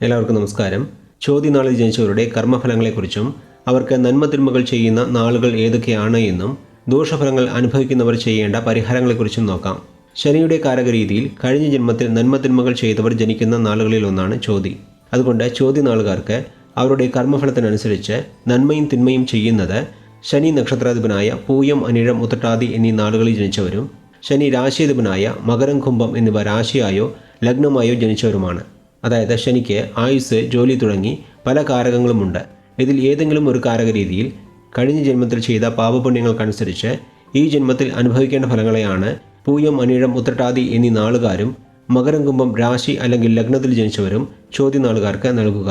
എല്ലാവർക്കും നമസ്കാരം. ചോദ്യനാളിൽ ജനിച്ചവരുടെ കർമ്മഫലങ്ങളെക്കുറിച്ചും അവർക്ക് നന്മതിന്മകൾ ചെയ്യുന്ന നാളുകൾ ഏതൊക്കെയാണ് എന്നും ദോഷഫലങ്ങൾ അനുഭവിക്കുന്നവർ ചെയ്യേണ്ട പരിഹാരങ്ങളെക്കുറിച്ചും നോക്കാം. ശനിയുടെ കാരകരീതിയിൽ കഴിഞ്ഞ ജന്മത്തിൽ നന്മതിന്മകൾ ചെയ്തവർ ജനിക്കുന്ന നാളുകളിൽ ഒന്നാണ് ചോതി. അതുകൊണ്ട് ചോദ്യനാളുകാർക്ക് അവരുടെ കർമ്മഫലത്തിനനുസരിച്ച് നന്മയും തിന്മയും ചെയ്യുന്നത് ശനി നക്ഷത്രാധിപനായ പൂയം, അനിഴം, ഉത്രട്ടാതി എന്നീ നാളുകളിൽ ജനിച്ചവരും ശനി രാശിയധിപനായ മകരം, കുംഭം എന്നിവ രാശിയായോ ലഗ്നമായോ ജനിച്ചവരുമാണ്. അതായത് ശനിക്ക് ആയുസ്, ജോലി തുടങ്ങി പല കാരകങ്ങളുമുണ്ട്. ഇതിൽ ഏതെങ്കിലും ഒരു കാരകരീതിയിൽ കഴിഞ്ഞ ജന്മത്തിൽ ചെയ്ത പാപപുണ്യങ്ങൾക്കനുസരിച്ച് ഈ ജന്മത്തിൽ അനുഭവിക്കേണ്ട ഫലങ്ങളെയാണ് പൂയം, അനിഴം, ഉത്രട്ടാതി എന്നീ നാളുകാരും മകരം, കുംഭം രാശി അല്ലെങ്കിൽ ലഗ്നത്തിൽ ജനിച്ചവരും ചോദ്യനാളുകാർക്ക് നൽകുക.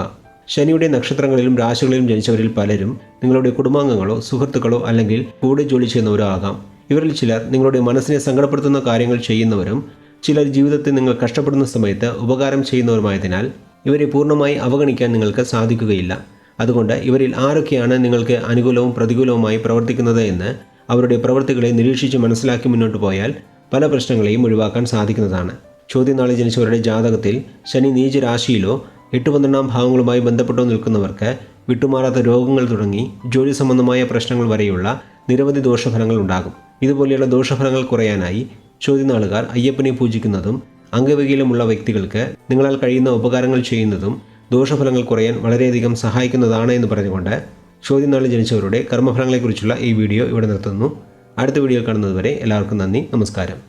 ശനിയുടെ നക്ഷത്രങ്ങളിലും രാശികളിലും ജനിച്ചവരിൽ പലരും നിങ്ങളുടെ കുടുംബാംഗങ്ങളോ സുഹൃത്തുക്കളോ അല്ലെങ്കിൽ കൂടെ ജോലി ചെയ്യുന്നവരോ ആകാം. ഇവരിൽ ചിലർ നിങ്ങളുടെ മനസ്സിനെ സങ്കടപ്പെടുത്തുന്ന കാര്യങ്ങൾ ചെയ്യുന്നവരും ചിലർ ജീവിതത്തിൽ നിങ്ങൾ കഷ്ടപ്പെടുന്ന സമയത്ത് ഉപകാരം ചെയ്യുന്നവരുമായതിനാൽ ഇവരെ പൂർണ്ണമായി അവഗണിക്കാൻ നിങ്ങൾക്ക് സാധിക്കുകയില്ല. അതുകൊണ്ട് ഇവരിൽ ആരൊക്കെയാണ് നിങ്ങൾക്ക് അനുകൂലവും പ്രതികൂലവുമായി പ്രവർത്തിക്കുന്നത് എന്ന് അവരുടെ പ്രവൃത്തികളെ നിരീക്ഷിച്ച് മനസ്സിലാക്കി മുന്നോട്ട് പോയാൽ പല പ്രശ്നങ്ങളെയും ഒഴിവാക്കാൻ സാധിക്കുന്നതാണ്. ചോദ്യനാളിൽ ജനിച്ചവരുടെ ജാതകത്തിൽ ശനി നീചരാശിയിലോ 8-12 ഭാവങ്ങളുമായി ബന്ധപ്പെട്ടോ നിൽക്കുന്നവർക്ക് വിട്ടുമാറാത്ത രോഗങ്ങൾ തുടങ്ങി ജോലി സംബന്ധമായ പ്രശ്നങ്ങൾ വരെയുള്ള നിരവധി ദോഷഫലങ്ങൾ ഉണ്ടാകും. ഇതുപോലെയുള്ള ദോഷഫലങ്ങൾ കുറയാനായി ചോദ്യനാളുകാർ അയ്യപ്പനെ പൂജിക്കുന്നതും അംഗവൈകല്യമുള്ള വ്യക്തികൾക്ക് നിങ്ങളാൽ കഴിയുന്ന ഉപകാരങ്ങൾ ചെയ്യുന്നതും ദോഷഫലങ്ങൾ കുറയാൻ വളരെയധികം സഹായിക്കുന്നതാണ് എന്ന് പറഞ്ഞുകൊണ്ട് ചോദ്യനാളിൽ ജനിച്ചവരുടെ കർമ്മഫലങ്ങളെക്കുറിച്ചുള്ള ഈ വീഡിയോ ഇവിടെ നിർത്തുന്നു. അടുത്ത വീഡിയോ കാണുന്നതുവരെ എല്ലാവർക്കും നന്ദി, നമസ്കാരം.